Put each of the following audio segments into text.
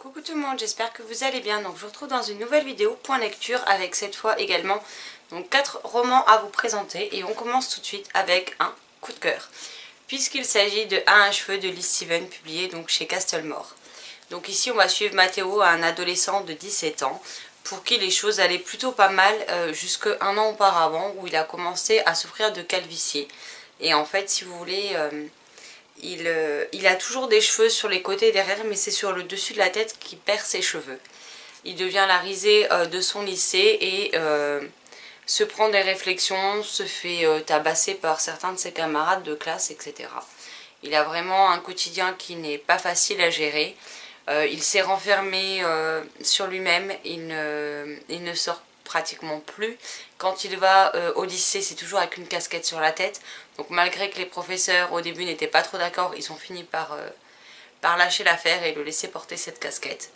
Coucou tout le monde, j'espère que vous allez bien. Donc je vous retrouve dans une nouvelle vidéo point lecture avec cette fois également donc 4 romans à vous présenter et on commence tout de suite avec un coup de cœur puisqu'il s'agit de À un cheveu de Liz Steven publié donc chez Castlemore. Donc ici on va suivre Matteo, un adolescent de 17 ans pour qui les choses allaient plutôt pas mal jusqu'à un an auparavant où il a commencé à souffrir de calvitie. Et en fait si vous voulez... Il a toujours des cheveux sur les côtés et derrière, mais c'est sur le dessus de la tête qu'il perd ses cheveux. Il devient la risée de son lycée et se prend des réflexions, se fait tabasser par certains de ses camarades de classe, etc. Il a vraiment un quotidien qui n'est pas facile à gérer. Il s'est renfermé sur lui-même, il ne sort pratiquement plus. Quand il va au lycée, c'est toujours avec une casquette sur la tête. Donc malgré que les professeurs au début n'étaient pas trop d'accord, ils ont fini par lâcher l'affaire et le laisser porter cette casquette.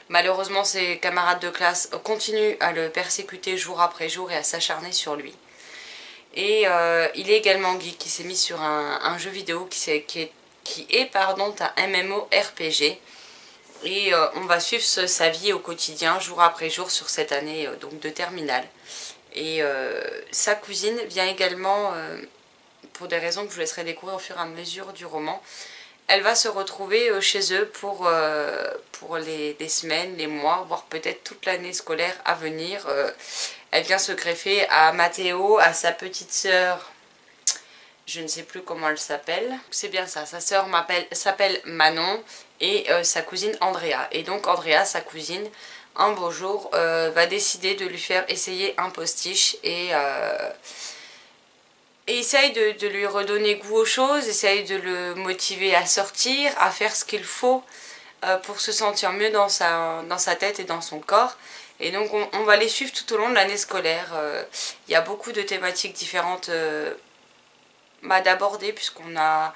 Malheureusement, ses camarades de classe continuent à le persécuter jour après jour et à s'acharner sur lui. Et il est également geek, qui s'est mis sur un jeu vidéo qui est un MMORPG. Et on va suivre sa vie au quotidien, jour après jour, sur cette année donc de terminale. Et sa cousine vient également, pour des raisons que je vous laisserai découvrir au fur et à mesure du roman, elle va se retrouver chez eux pour les semaines, les mois, voire peut-être toute l'année scolaire à venir. Elle vient se greffer à Matteo, à sa petite sœur, je ne sais plus comment elle s'appelle. C'est bien ça, sa sœur s'appelle Manon et sa cousine Andrea. Et donc Andrea, sa cousine, un beau jour, va décider de lui faire essayer un postiche et essaye de lui redonner goût aux choses, essaye de le motiver à sortir, à faire ce qu'il faut pour se sentir mieux dans sa tête et dans son corps. Et donc on va les suivre tout au long de l'année scolaire. Il y a beaucoup de thématiques différentes d'aborder puisqu'on a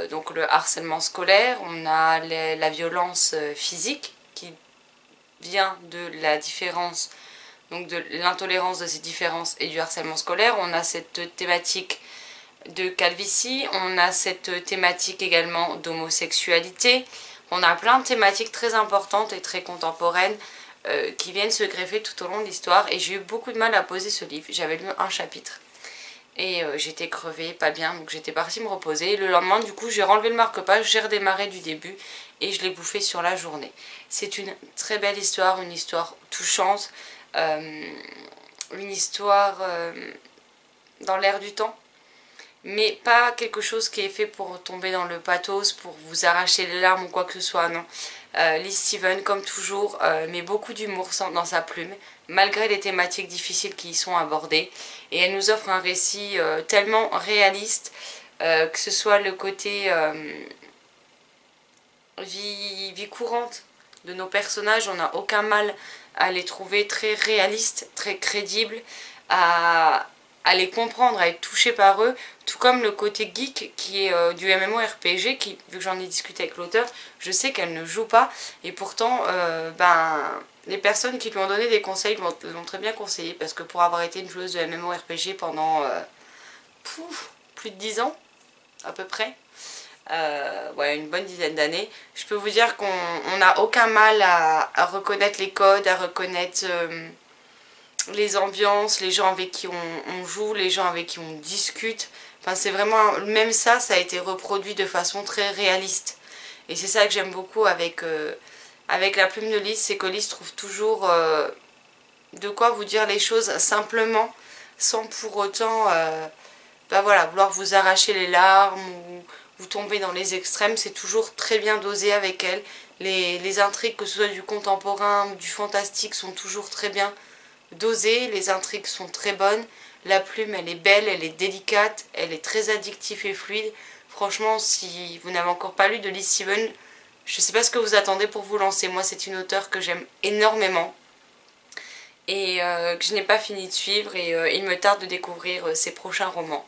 donc le harcèlement scolaire, on a la violence physique qui vient de la différence, donc de l'intolérance de ces différences et du harcèlement scolaire. On a cette thématique de calvitie, on a cette thématique également d'homosexualité. On a plein de thématiques très importantes et très contemporaines qui viennent se greffer tout au long de l'histoire. Et j'ai eu beaucoup de mal à poser ce livre. J'avais lu un chapitre et j'étais crevée, pas bien, donc j'étais partie me reposer. Et le lendemain, du coup, j'ai renlevé le marque-page, j'ai redémarré du début et je l'ai bouffé sur la journée. C'est une très belle histoire, une histoire touchante. Une histoire dans l'air du temps, mais pas quelque chose qui est fait pour tomber dans le pathos, pour vous arracher les larmes ou quoi que ce soit, non. Liz Steven, comme toujours, met beaucoup d'humour dans sa plume, malgré les thématiques difficiles qui y sont abordées, et elle nous offre un récit tellement réaliste, que ce soit le côté vie courante de nos personnages, on n'a aucun mal à les trouver très réalistes, très crédibles, à les comprendre, à être touché par eux, tout comme le côté geek qui est du MMORPG, qui, vu que j'en ai discuté avec l'auteur, je sais qu'elle ne joue pas, et pourtant, les personnes qui lui ont donné des conseils l'ont très bien conseillé, parce que pour avoir été une joueuse de MMORPG pendant plus de 10 ans, à peu près, ouais, une bonne dizaine d'années, je peux vous dire qu'on n'a aucun mal à reconnaître les codes, à reconnaître les ambiances, les gens avec qui on joue, les gens avec qui on discute. Enfin, c'est vraiment, même ça a été reproduit de façon très réaliste. Et c'est ça que j'aime beaucoup avec la plume de Liz, c'est que Liz trouve toujours de quoi vous dire les choses simplement, sans pour autant voilà, vouloir vous arracher les larmes ou vous tombez dans les extrêmes. C'est toujours très bien dosé avec elle. Les intrigues, que ce soit du contemporain ou du fantastique, sont toujours très bien dosées. Les intrigues sont très bonnes. La plume, elle est belle, elle est délicate, elle est très addictive et fluide. Franchement, si vous n'avez encore pas lu de Liz Steven, je ne sais pas ce que vous attendez pour vous lancer. Moi, c'est une auteure que j'aime énormément et que je n'ai pas fini de suivre, et il me tarde de découvrir ses prochains romans.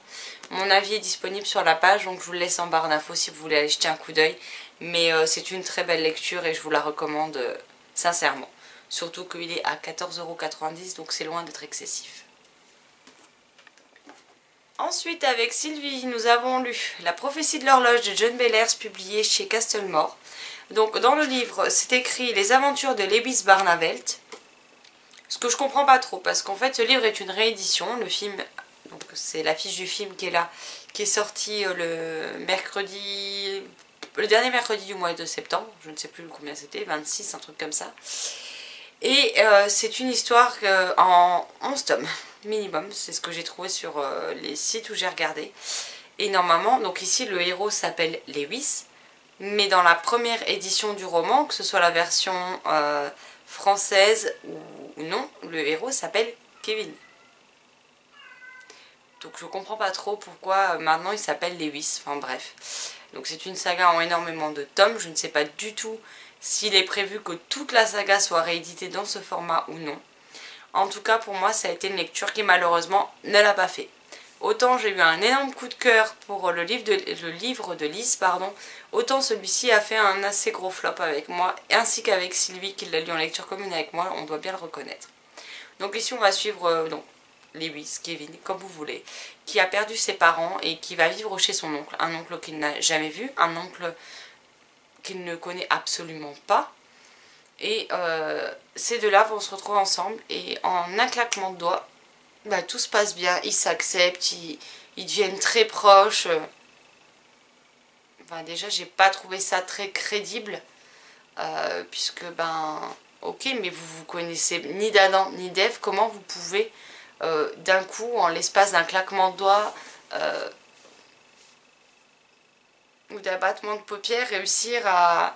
Mon avis est disponible sur la page, donc je vous le laisse en barre d'infos si vous voulez aller jeter un coup d'œil. Mais c'est une très belle lecture et je vous la recommande sincèrement. Surtout qu'il est à 14,90 €, donc c'est loin d'être excessif. Ensuite, avec Sylvie, nous avons lu La prophétie de l'horloge de John Bellairs, publié chez Castlemore. Donc dans le livre, c'est écrit les aventures de Lewis Barnavelt. Ce que je comprends pas trop, parce qu'en fait ce livre est une réédition. Le film, donc c'est l'affiche du film qui est là, qui est sorti le dernier mercredi du mois de septembre, je ne sais plus combien c'était, 26, un truc comme ça. Et c'est une histoire en 11 tomes minimum, c'est ce que j'ai trouvé sur les sites où j'ai regardé. Et normalement, donc ici le héros s'appelle Lewis, mais dans la première édition du roman, que ce soit la version française ou non, le héros s'appelle Kevin. Donc je comprends pas trop pourquoi maintenant il s'appelle Lewis, enfin bref. Donc c'est une saga en énormément de tomes, je ne sais pas du tout s'il est prévu que toute la saga soit rééditée dans ce format ou non. En tout cas pour moi ça a été une lecture qui malheureusement ne l'a pas fait. Autant j'ai eu un énorme coup de cœur pour le livre de Lise, autant celui-ci a fait un assez gros flop avec moi, ainsi qu'avec Sylvie qui l'a lu en lecture commune avec moi, on doit bien le reconnaître. Donc ici on va suivre Lewis, Kevin, comme vous voulez, qui a perdu ses parents et qui va vivre chez son oncle. Un oncle qu'il n'a jamais vu, un oncle qu'il ne connaît absolument pas. Et ces deux-là vont se retrouver ensemble et en un claquement de doigts, bah, tout se passe bien, ils s'acceptent, ils deviennent très proches. Enfin, déjà, j'ai pas trouvé ça très crédible, puisque, ben, ok, mais vous connaissez ni d'Adam ni d'Ève, comment vous pouvez, d'un coup, en l'espace d'un claquement de doigts, ou d'un battement de paupières, réussir à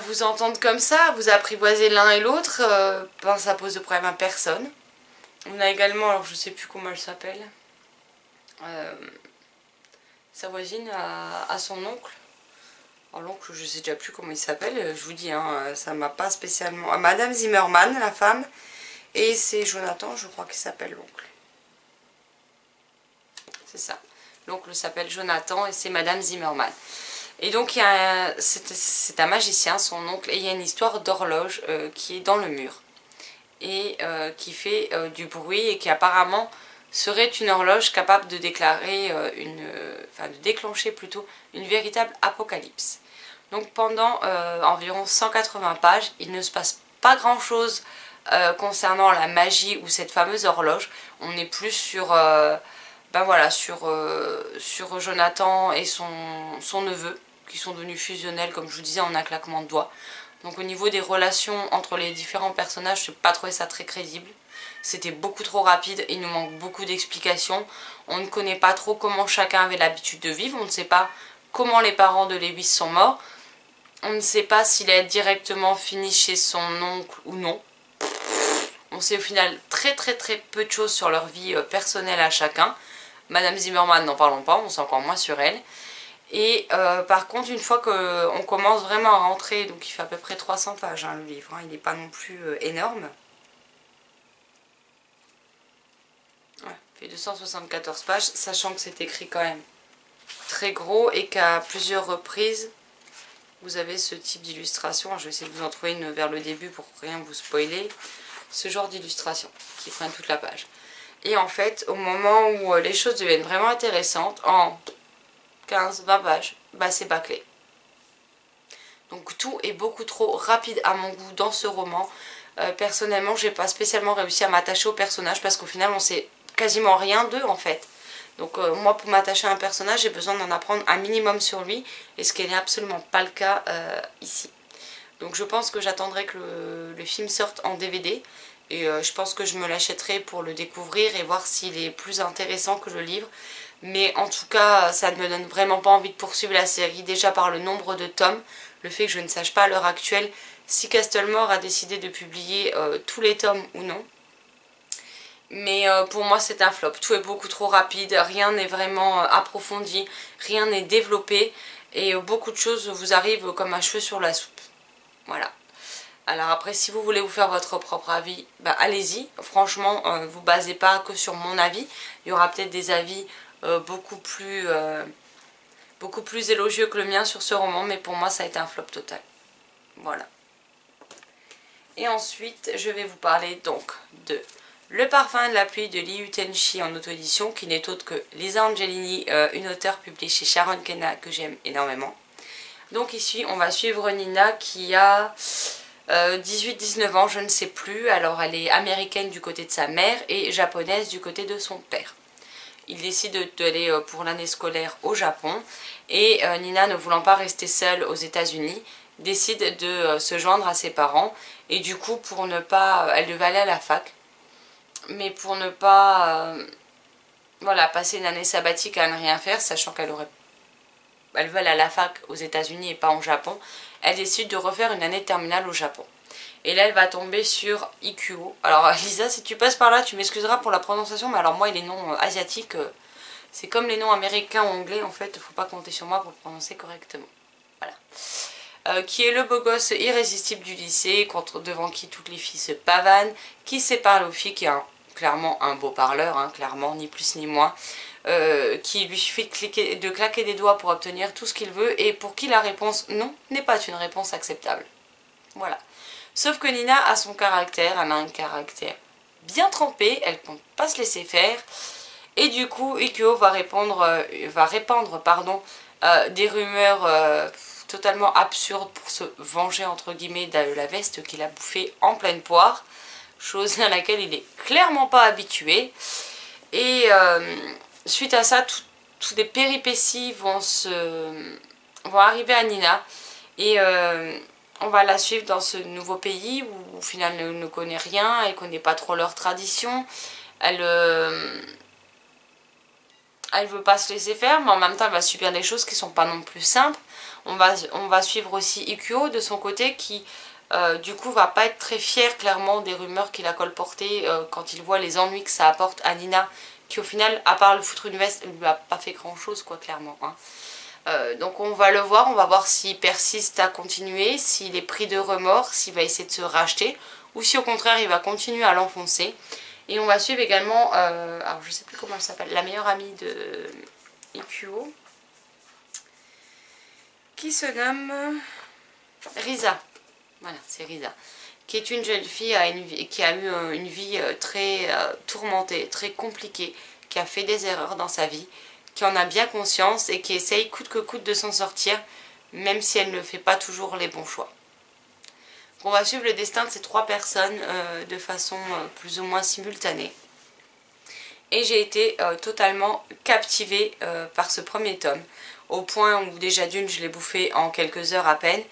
vous entendre comme ça, à vous apprivoiser l'un et l'autre, ben, ça pose de problème à personne. On a également, alors je sais plus comment elle s'appelle, sa voisine à son oncle. Alors l'oncle, je sais déjà plus comment il s'appelle, je vous dis, hein, ça m'a pas spécialement... Madame Zimmerman, la femme, et c'est Jonathan, je crois qu'il s'appelle l'oncle. C'est ça. L'oncle s'appelle Jonathan et c'est Madame Zimmerman. Et donc c'est un magicien, son oncle, et il y a une histoire d'horloge qui est dans le mur. Et qui fait du bruit et qui apparemment serait une horloge capable de déclarer de déclencher plutôt une véritable apocalypse. Donc pendant environ 180 pages, il ne se passe pas grand chose concernant la magie ou cette fameuse horloge. On est plus sur, sur Jonathan et son neveu qui sont devenus fusionnels, comme je vous disais, en un claquement de doigts. Donc au niveau des relations entre les différents personnages, je n'ai pas trouvé ça très crédible. C'était beaucoup trop rapide, il nous manque beaucoup d'explications. On ne connaît pas trop comment chacun avait l'habitude de vivre. On ne sait pas comment les parents de Lewis sont morts. On ne sait pas s'il est directement fini chez son oncle ou non. On sait au final très peu de choses sur leur vie personnelle à chacun. Madame Zimmerman, n'en parlons pas, on sait encore moins sur elle. Et par contre, une fois qu'on commence vraiment à rentrer, donc il fait à peu près 300 pages hein, le livre, hein, il n'est pas non plus énorme. Ouais, il fait 274 pages, sachant que c'est écrit quand même très gros et qu'à plusieurs reprises, vous avez ce type d'illustration. Je vais essayer de vous en trouver une vers le début pour rien vous spoiler. Ce genre d'illustration qui prennent toute la page. Et en fait, au moment où les choses deviennent vraiment intéressantes, en 15-20 pages, bah c'est bâclé. Donc tout est beaucoup trop rapide à mon goût dans ce roman. Personnellement, j'ai pas spécialement réussi à m'attacher au personnage parce qu'au final, on sait quasiment rien d'eux en fait. Donc moi, pour m'attacher à un personnage, j'ai besoin d'en apprendre un minimum sur lui, et ce qui n'est absolument pas le cas ici. Donc je pense que j'attendrai que le film sorte en DVD, et je pense que je me l'achèterai pour le découvrir et voir s'il est plus intéressant que le livre. Mais en tout cas, ça ne me donne vraiment pas envie de poursuivre la série, déjà par le nombre de tomes, le fait que je ne sache pas à l'heure actuelle si Castlemore a décidé de publier tous les tomes ou non. Mais pour moi c'est un flop, tout est beaucoup trop rapide, rien n'est vraiment approfondi, rien n'est développé, et beaucoup de choses vous arrivent comme un cheveu sur la soupe. Voilà. Alors après, si vous voulez vous faire votre propre avis, bah, allez-y. Franchement, vous basez pas que sur mon avis. Il y aura peut-être des avis beaucoup plus élogieux que le mien sur ce roman, mais pour moi ça a été un flop total. Voilà. Et ensuite, je vais vous parler donc de Le parfum de la pluie de Liu Tenchi en auto-édition, qui n'est autre que Lisa Angelini, une auteure publiée chez Sharon Kenna que j'aime énormément. Donc ici on va suivre Nina qui a 18-19 ans, je ne sais plus. Alors elle est américaine du côté de sa mère et japonaise du côté de son père. Il décide d'aller pour l'année scolaire au Japon et Nina, ne voulant pas rester seule aux États-Unis, décide de se joindre à ses parents. Et du coup, pour ne pas... elle devait aller à la fac, mais pour ne pas voilà, passer une année sabbatique à ne rien faire, sachant qu'elle veut aller à la fac aux États-Unis et pas au Japon, elle décide de refaire une année de terminale au Japon. Et là, elle va tomber sur Ikuo. Alors, Lisa, si tu passes par là, tu m'excuseras pour la prononciation, mais alors moi, les noms asiatiques, c'est comme les noms américains ou anglais, en fait, il ne faut pas compter sur moi pour le prononcer correctement. Voilà. Qui est le beau gosse irrésistible du lycée, devant qui toutes les filles se pavanent, qui sait parler aux filles, qui est clairement un beau parleur, hein, clairement, ni plus ni moins, qui lui suffit de claquer des doigts pour obtenir tout ce qu'il veut, et pour qui la réponse non n'est pas une réponse acceptable. Voilà. Sauf que Nina a son caractère, elle a un caractère bien trempé, elle ne compte pas se laisser faire. Et du coup, Ikuo va répandre des rumeurs totalement absurdes pour se venger entre guillemets de la veste qu'il a bouffée en pleine poire. Chose à laquelle il est clairement pas habitué. Et suite à ça, toutes des péripéties vont arriver à Nina. Et on va la suivre dans ce nouveau pays où au final elle ne connaît rien, elle ne connaît pas trop leurs traditions, elle veut pas se laisser faire, mais en même temps elle va subir des choses qui sont pas non plus simples. On va suivre aussi Ikuo de son côté qui du coup va pas être très fier clairement des rumeurs qu'il a colportées quand il voit les ennuis que ça apporte à Nina, qui au final, à part le foutre une veste, elle lui a pas fait grand chose quoi clairement, hein. Donc on va le voir, on va voir s'il persiste à continuer, s'il est pris de remords, s'il va essayer de se racheter, ou si au contraire il va continuer à l'enfoncer. Et on va suivre également, alors je sais plus comment elle s'appelle, la meilleure amie de Ikuo, qui se nomme Risa. Voilà, c'est Risa. Qui est une jeune fille qui a eu une vie très tourmentée, très compliquée, qui a fait des erreurs dans sa vie, qui en a bien conscience et qui essaye coûte que coûte de s'en sortir, même si elle ne fait pas toujours les bons choix. On va suivre le destin de ces trois personnes de façon plus ou moins simultanée. Et j'ai été totalement captivée par ce premier tome, au point où déjà d'une je l'ai bouffé en quelques heures à peine,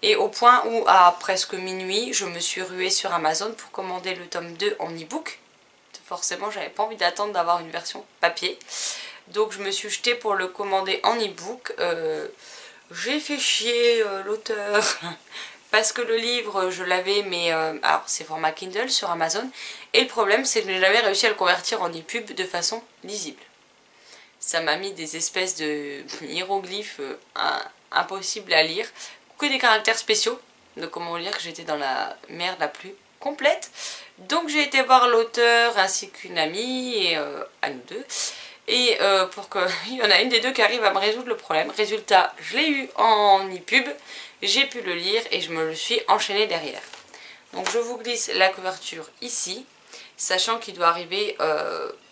et au point où à presque minuit je me suis ruée sur Amazon pour commander le tome 2 en e-book. Forcément j'avais pas envie d'attendre d'avoir une version papier. Donc je me suis jetée pour le commander en e-book. J'ai fait chier l'auteur parce que le livre je l'avais, mais alors c'est format Kindle sur Amazon. Et le problème c'est que je n'ai jamais réussi à le convertir en e-pub de façon lisible. Ça m'a mis des espèces de hiéroglyphes impossibles à lire. Que des caractères spéciaux. Donc comment dire que j'étais dans la merde la plus complète. Donc j'ai été voir l'auteur ainsi qu'une amie, et à nous deux. Et pour qu'il y en a une des deux qui arrive à me résoudre le problème. Résultat, je l'ai eu en e-pub, j'ai pu le lire et je me le suis enchaîné derrière. Donc je vous glisse la couverture ici, sachant qu'il doit arriver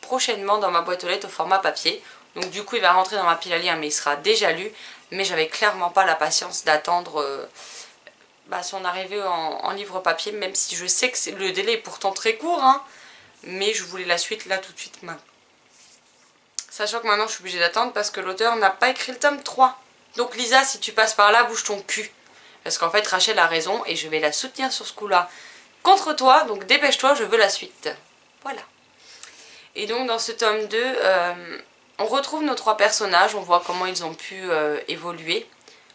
prochainement dans ma boîte aux lettres au format papier. Donc du coup il va rentrer dans ma pile à lire, mais il sera déjà lu. Mais j'avais clairement pas la patience d'attendre son arrivée en livre papier, même si je sais que le délai est pourtant très court, hein, mais je voulais la suite là tout de suite maintenant. Sachant que maintenant je suis obligée d'attendre parce que l'auteur n'a pas écrit le tome 3. Donc Lisa, si tu passes par là, bouge ton cul. Parce qu'en fait Rachel a raison et je vais la soutenir sur ce coup-là contre toi, donc dépêche-toi, je veux la suite. Voilà. Et donc dans ce tome 2, on retrouve nos trois personnages, on voit comment ils ont pu évoluer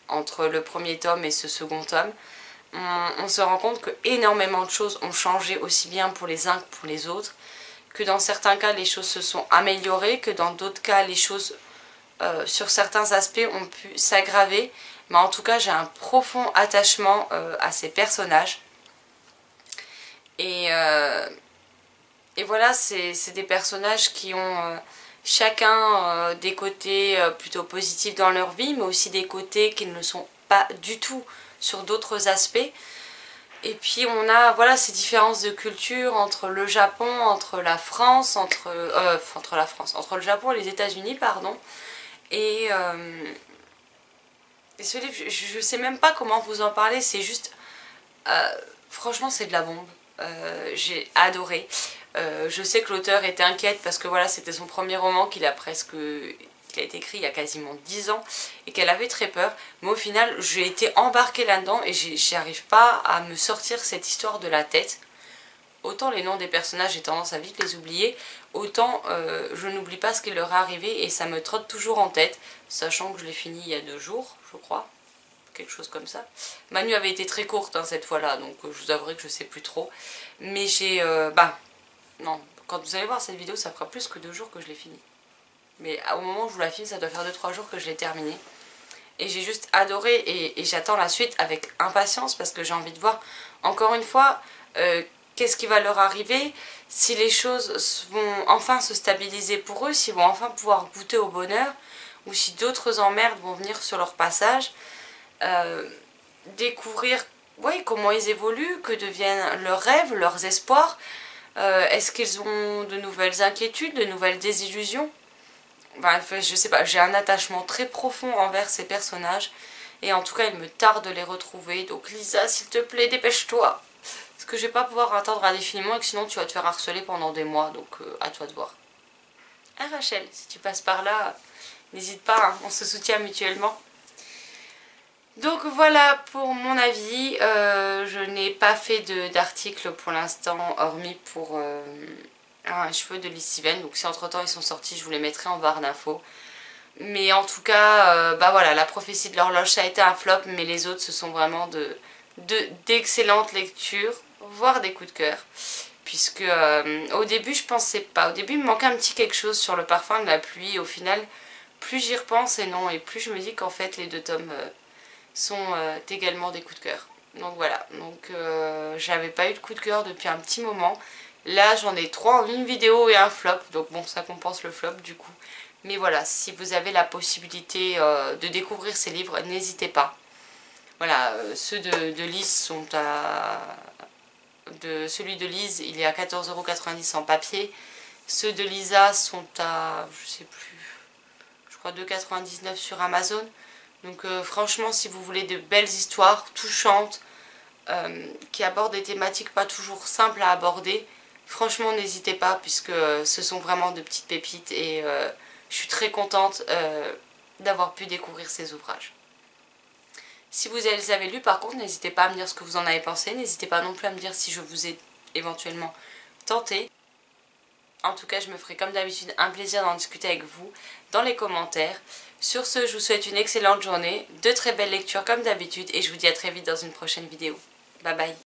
entre le premier tome et ce second tome. On se rend compte que énormément de choses ont changé aussi bien pour les uns que pour les autres, que dans certains cas les choses se sont améliorées, que dans d'autres cas les choses sur certains aspects ont pu s'aggraver. Mais en tout cas j'ai un profond attachement à ces personnages. Et voilà, c'est des personnages qui ont chacun des côtés plutôt positifs dans leur vie, mais aussi des côtés qui ne le sont pas du tout sur d'autres aspects. Et puis on a voilà ces différences de culture entre le Japon, entre la France, entre le Japon et les États-Unis, pardon. Et Et ce livre, je sais même pas comment vous en parler, c'est juste... franchement, c'est de la bombe. J'ai adoré. Je sais que l'auteur était inquiète parce que voilà, c'était son premier roman qu'il a été écrit il y a quasiment 10 ans et qu'elle avait très peur. Mais au final, j'ai été embarquée là-dedans et j'arrive pas à me sortir cette histoire de la tête. Autant les noms des personnages, j'ai tendance à vite les oublier, autant je n'oublie pas ce qui leur est arrivé et ça me trotte toujours en tête, sachant que je l'ai fini il y a 2 jours, je crois. Quelque chose comme ça. Ma nuit avait été très courte hein, cette fois-là, donc je vous avouerai que je sais plus trop. Mais j'ai... non, quand vous allez voir cette vidéo, ça fera plus que 2 jours que je l'ai fini. Mais au moment où je vous la filme, ça doit faire 2-3 jours que je l'ai terminé. Et j'ai juste adoré et j'attends la suite avec impatience parce que j'ai envie de voir, encore une fois, qu'est-ce qui va leur arriver, si les choses vont enfin se stabiliser pour eux, s'ils vont enfin pouvoir goûter au bonheur, ou si d'autres emmerdes vont venir sur leur passage. Découvrir comment ils évoluent, que deviennent leurs rêves, leurs espoirs. Est-ce qu'ils ont de nouvelles inquiétudes, de nouvelles désillusions? Je sais pas, j'ai un attachement très profond envers ces personnages et en tout cas il me tarde de les retrouver. Donc Lisa, s'il te plaît, dépêche-toi parce que je vais pas pouvoir attendre indéfiniment et que sinon tu vas te faire harceler pendant des mois, donc à toi de voir. Ah Rachel, si tu passes par là, n'hésite pas, hein, on se soutient mutuellement. Donc voilà pour mon avis, je n'ai pas fait d'article pour l'instant hormis pour un cheveu de Liz Steven, donc si entre temps ils sont sortis je vous les mettrai en barre d'infos. Mais en tout cas, voilà, la prophétie de l'horloge ça a été un flop, mais les autres ce sont vraiment d'excellentes lectures, voire des coups de cœur. Puisque au début je pensais pas, au début il me manquait un petit quelque chose sur le parfum de la pluie, au final plus j'y repense et plus je me dis qu'en fait les 2 tomes... sont également des coups de cœur. Donc voilà, donc j'avais pas eu de coup de cœur depuis un petit moment. Là j'en ai 3 en une vidéo et un flop, donc bon ça compense le flop du coup. Mais voilà, si vous avez la possibilité de découvrir ces livres, n'hésitez pas. Voilà, ceux de Liz sont à... celui de Liz il est à 14,90 € en papier. Ceux de Lisa sont à, je sais plus, je crois 2,99 € sur Amazon. Donc franchement, si vous voulez de belles histoires touchantes, qui abordent des thématiques pas toujours simples à aborder, franchement n'hésitez pas puisque ce sont vraiment de petites pépites et je suis très contente d'avoir pu découvrir ces ouvrages. Si vous les avez lus par contre, n'hésitez pas à me dire ce que vous en avez pensé, n'hésitez pas non plus à me dire si je vous ai éventuellement tenté. En tout cas, je me ferai comme d'habitude un plaisir d'en discuter avec vous dans les commentaires. Sur ce, je vous souhaite une excellente journée, de très belles lectures comme d'habitude et je vous dis à très vite dans une prochaine vidéo. Bye bye.